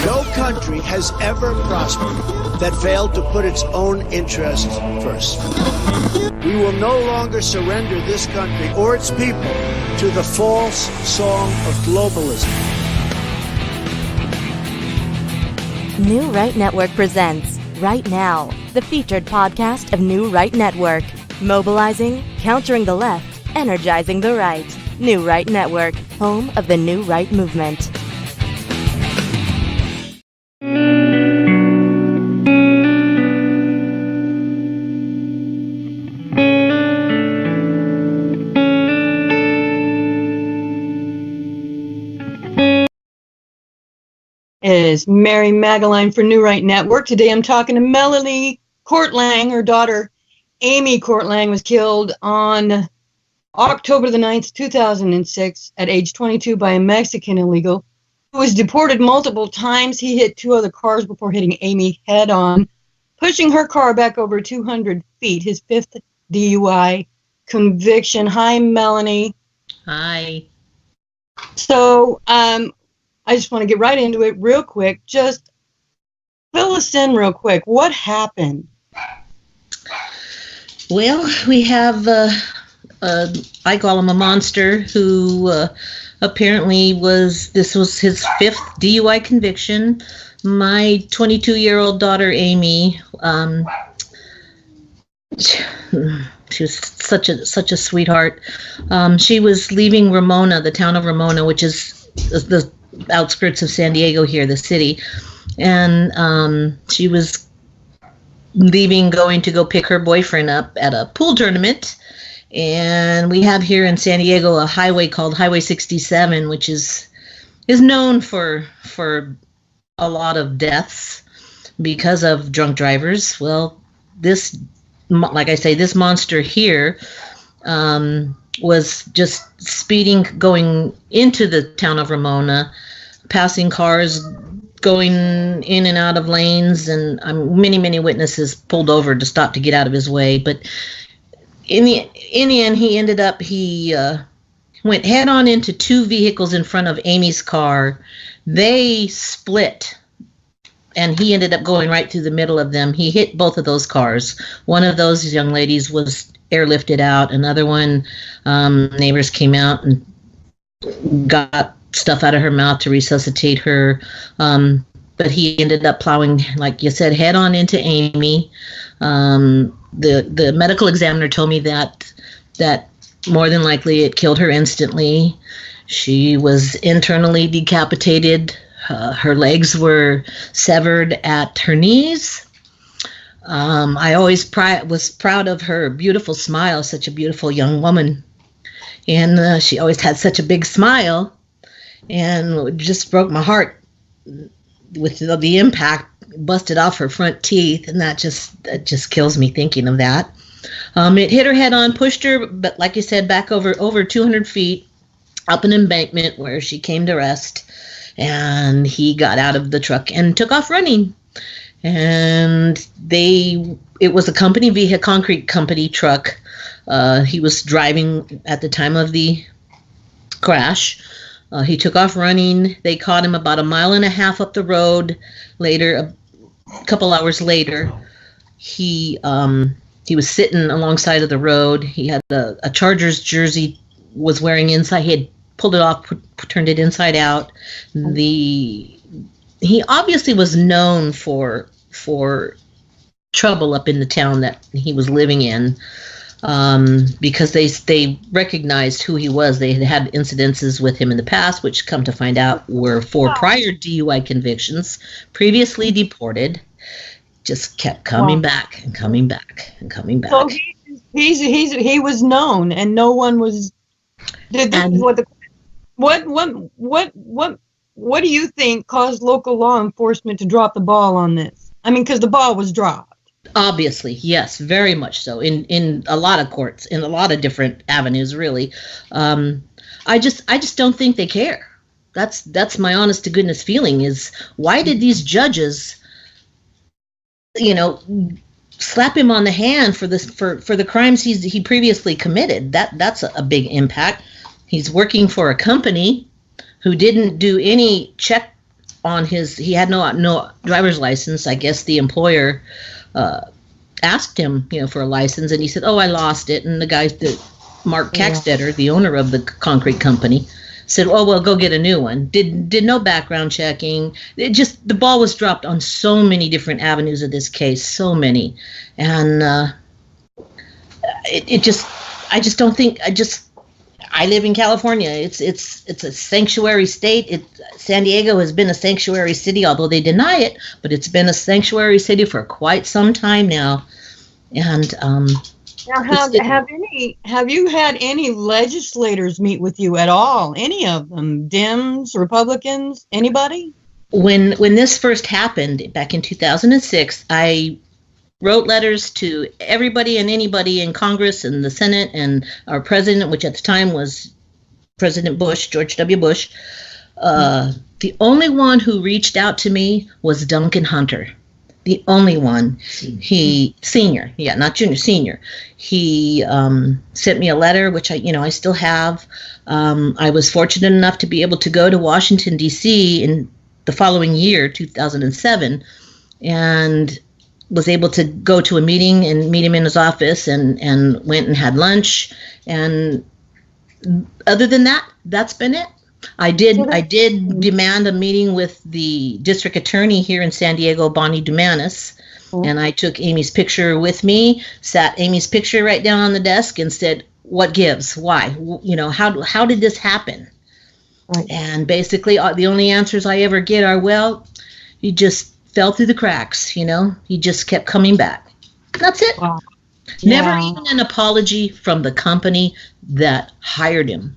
No country has ever prospered that failed to put its own interests first. We will no longer surrender this country or its people to the false song of globalism. New Right Network presents Right Now, the featured podcast of New Right Network. Mobilizing, countering the left, energizing the right. New Right Network, home of the New Right movement. Is Mary Magdalene for New Right Network. Today I'm talking to Melanie Kortlang. Her daughter, Amy Kortlang, was killed on October the 9th, 2006 at age 22 by a Mexican illegal who was deported multiple times. He hit two other cars before hitting Amy head on, pushing her car back over 200 feet, his fifth DUI conviction. Hi, Melanie. Hi. So, I just want to get right into it real quick. Just fill us in real quick. What happened? Well, we have, I call him a monster, who apparently this was his fifth DUI conviction. My 22-year-old daughter, Amy, she was such a sweetheart. She was leaving Ramona, the town of Ramona, which is the outskirts of San Diego here, the city, and she was leaving, going to go pick her boyfriend up at a pool tournament. And we have here in San Diego a highway called Highway 67, which is known for a lot of deaths because of drunk drivers. Well, this, like I say, this monster here was just speeding, going into the town of Ramona, passing cars, going in and out of lanes, and many witnesses pulled over to stop to get out of his way. But in the end, he went head on into two vehicles in front of Amy's car. They split, and he ended up going right through the middle of them. He hit both of those cars. One of those young ladies was airlifted out. Another one, neighbors came out and got stuff out of her mouth to resuscitate her. But he ended up plowing, like you said, head on into Amy. The medical examiner told me that more than likely it killed her instantly. She was internally decapitated. Her legs were severed at her knees. I always was proud of her beautiful smile, such a beautiful young woman. And she always had such a big smile, and it just broke my heart with the impact. Busted off her front teeth, and that just kills me thinking of that. It hit her head on, pushed her, but like you said, back over 200 feet up an embankment where she came to rest, and he got out of the truck and took off running. And it was a concrete company truck. He was driving at the time of the crash. He took off running. They caught him about a mile and a half up the road. Later, a couple hours later, he was sitting alongside of the road. He had a Chargers jersey, was wearing inside. He had pulled it off, turned it inside out. He obviously was known for trouble up in the town that he was living in, because they recognized who he was. They had incidences with him in the past, which come to find out were for prior DUI convictions, previously deported. Just kept coming back and coming back and coming back. So he was known, and no one was. What do you think caused local law enforcement to drop the ball on this? I mean, because the ball was dropped. Obviously, yes, very much so. In a lot of courts, in a lot of different avenues, really. I just don't think they care. That's my honest to goodness feeling is, why did these judges, slap him on the hand for this for the crimes he previously committed. That's a big impact. He's working for a company who didn't do any check on he had no driver's license. I guess the employer asked him, for a license, and he said, "Oh, I lost it." And the guy, Mark Kackstetter, the owner of the concrete company, said, "Oh, well, go get a new one." Did no background checking. The ball was dropped on so many different avenues of this case, so many, and I live in California. It's a sanctuary state. San Diego has been a sanctuary city, although they deny it, but it's been a sanctuary city for quite some time now. And now, have you had any legislators meet with you at all? Any of them? Dems, Republicans, anybody? When this first happened back in 2006, I wrote letters to everybody and anybody in Congress and the Senate and our president, which at the time was President Bush, George W. Bush. The only one who reached out to me was Duncan Hunter. The only one. Senior, not junior, senior. He sent me a letter, which I still have. I was fortunate enough to be able to go to Washington, D.C. in the following year, 2007, and was able to go to a meeting and meet him in his office, and went and had lunch. And other than that, that's been it. I did demand a meeting with the district attorney here in San Diego, Bonnie Dumanis, and I took Amy's picture with me, sat Amy's picture right down on the desk, and said, "What gives? Why? How did this happen?" Right. And basically, the only answers I ever get are, "Well, you just fell through the cracks, he just kept coming back." That's it. Wow. Never even an apology from the company that hired him.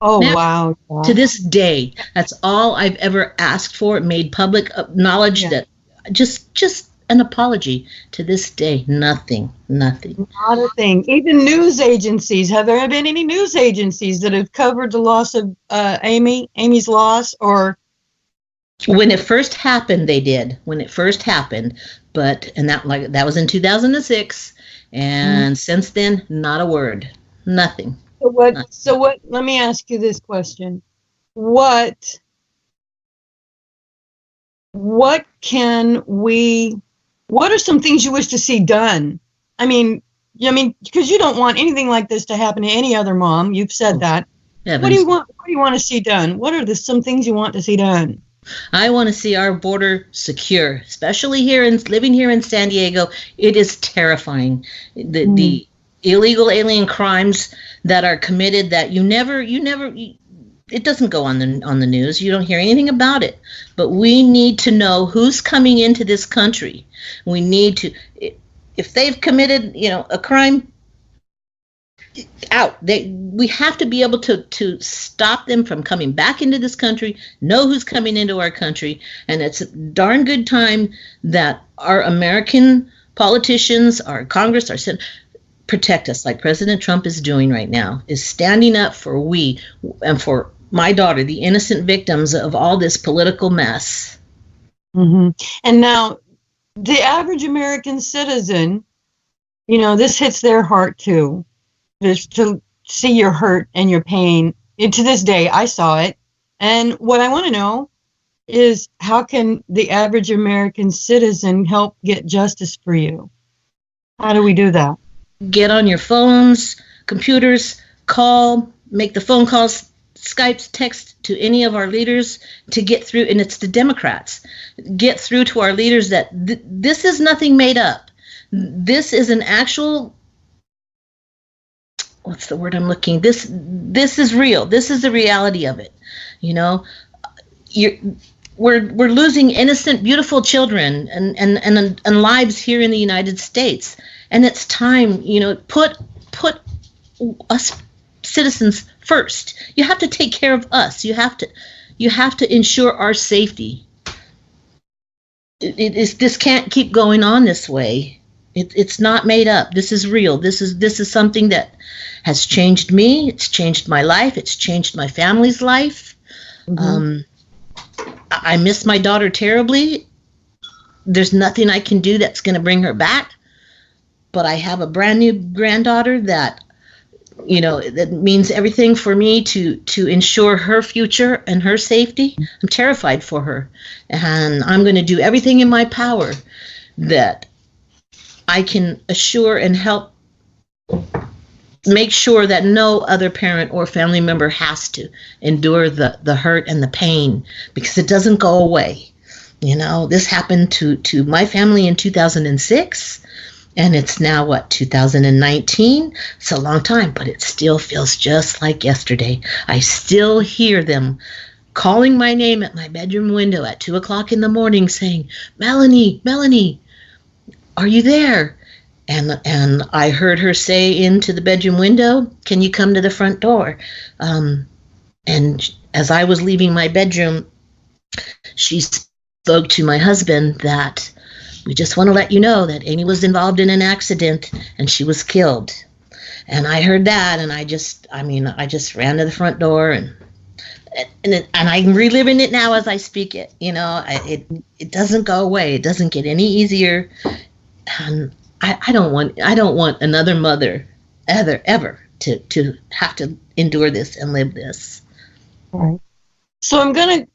Oh, never. Wow. To this day, that's all I've ever asked for. Made public knowledge that just an apology. To this day, nothing. Not a thing. Even news agencies. Have there been any news agencies that have covered the loss of Amy's loss, or? When it first happened, they did. When it first happened, that was in 2006, and since then, not a word, nothing. So what? Let me ask you this question: What are some things you wish to see done? I mean, because you don't want anything like this to happen to any other mom. You've said that. Heavens. What do you want to see done? What are some things you want to see done? I want to see our border secure, especially living here in San Diego. It is terrifying. The illegal alien crimes that are committed that it doesn't go on the news. You don't hear anything about it. But we need to know who's coming into this country. We need to, if they've committed, a crime, we have to be able to stop them from coming back into this country, know who's coming into our country, and it's a darn good time that our American politicians, our Congress, our Senate, protect us like President Trump is doing right now, is standing up for we and for my daughter, the innocent victims of all this political mess. Mm-hmm. And now, the average American citizen, this hits their heart too. Just to see your hurt and your pain. And to this day, I saw it. And what I want to know is, how can the average American citizen help get justice for you? How do we do that? Get on your phones, computers, make the phone calls, Skype, text to any of our leaders to get through, and it's the Democrats. Get through to our leaders that this is nothing made up. This is an actual, what's the word I'm looking? This is real. This is the reality of it. We're losing innocent, beautiful children and lives here in the United States. And it's time, put us citizens first. You have to take care of us. You have to ensure our safety. This can't keep going on this way. It's not made up. This is real. This is something that has changed me. It's changed my life. It's changed my family's life. Mm-hmm. I miss my daughter terribly. There's nothing I can do that's going to bring her back. but I have a brand new granddaughter that, that means everything for me to ensure her future and her safety. I'm terrified for her, and I'm going to do everything in my power that I can assure and help make sure that no other parent or family member has to endure the hurt and the pain, because it doesn't go away. This happened to my family in 2006, and it's now 2019. It's a long time, but it still feels just like yesterday. I still hear them calling my name at my bedroom window at 2:00 in the morning saying, Melanie, are you there? And I heard her say into the bedroom window, can you come to the front door? And as I was leaving my bedroom, she spoke to my husband that we just want to let you know that Amy was involved in an accident and she was killed. And I heard that, and I just ran to the front door, and I'm reliving it now as I speak it. It doesn't go away. It doesn't get any easier. And I don't want another mother ever to have to endure this and live this. All right. So I'm gonna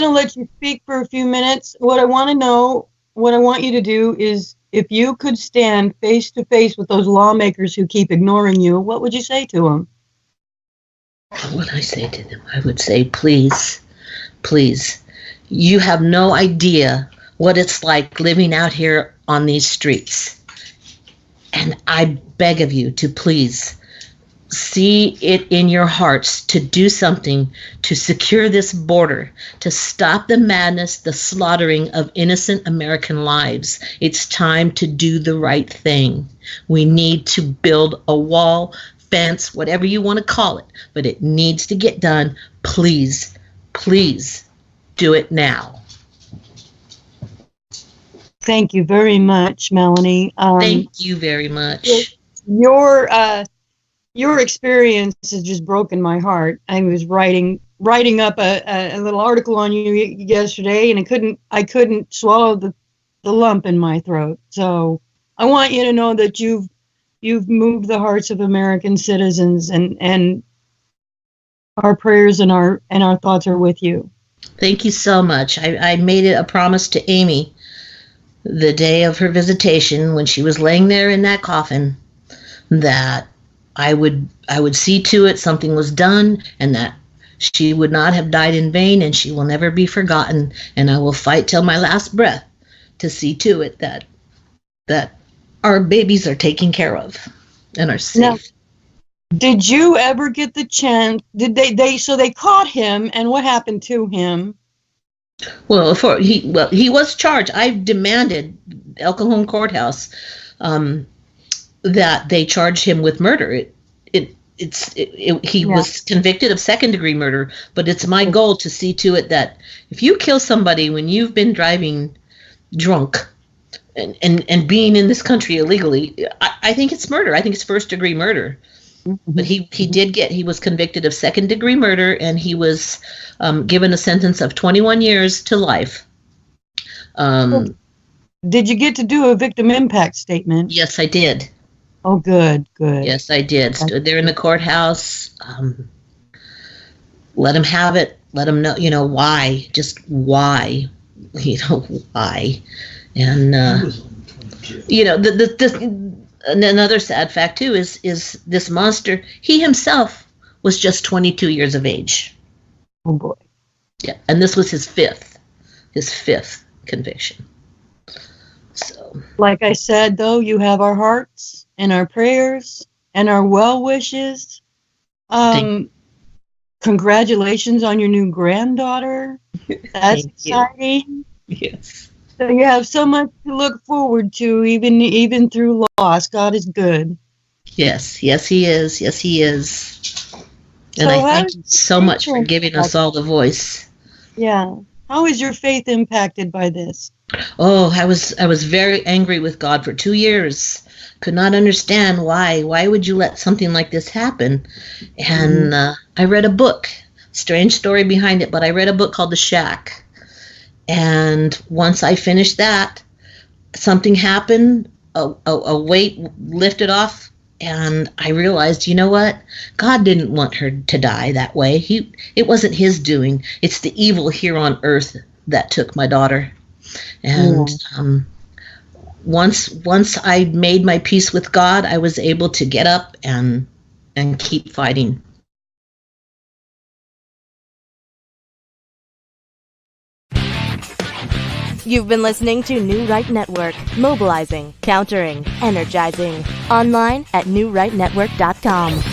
let you speak for a few minutes. What I want you to do is, if you could stand face to face with those lawmakers who keep ignoring you, what would you say to them? What would I say to them? I would say, please, you have no idea what it's like living out here on these streets. And I beg of you to please see it in your hearts to do something to secure this border, to stop the madness, the slaughtering of innocent American lives. It's time to do the right thing. We need to build a wall, fence, whatever you want to call it, but it needs to get done. Please do it now. Thank you very much, Melanie. Thank you very much. Your experience has just broken my heart. I was writing up a little article on you yesterday, and I couldn't swallow the lump in my throat. So I want you to know that you've moved the hearts of American citizens, and our prayers and our thoughts are with you. Thank you so much. I made it a promise to Amy the day of her visitation, when she was laying there in that coffin, that I would see to it something was done, and that she would not have died in vain, and she will never be forgotten. And I will fight till my last breath to see to it that our babies are taken care of and are safe. Now, did you ever get the chance? Did they caught him, and what happened to him? Well, he was charged. I demanded El Cajon Courthouse that they charge him with murder. He was convicted of second-degree murder, but it's my goal to see to it that if you kill somebody when you've been driving drunk and being in this country illegally, I think it's murder. I think it's first-degree murder. But he was convicted of second-degree murder, and he was given a sentence of 21 years to life. Did you get to do a victim impact statement? Yes, I did. Oh, good. Yes, I did. Stood there in the courthouse. Let him have it. Let him know, why. Just why. Why. And, another sad fact, too, is this monster, he himself was just 22 years of age. Oh, boy. Yeah, and this was his fifth conviction. So, like I said, though, you have our hearts and our prayers and our well wishes. Congratulations on your new granddaughter. That's exciting. Yes. So you have so much to look forward to, even through loss. God is good. Yes, he is. Yes, he is. And So I how thank you so much for giving us all the voice. Yeah. How is your faith impacted by this? Oh, I was very angry with God for 2 years. Could not understand why. Why would you let something like this happen? And I read a book. Strange story behind it, but I read a book called The Shack. And once I finished that, something happened a weight lifted off, and I realized, you know what? God didn't want her to die that way. It wasn't his doing. It's the evil here on earth that took my daughter. And once I made my peace with God, I was able to get up and keep fighting. You've been listening to New Right Network, mobilizing, countering, energizing. Online at newrightnetwork.com.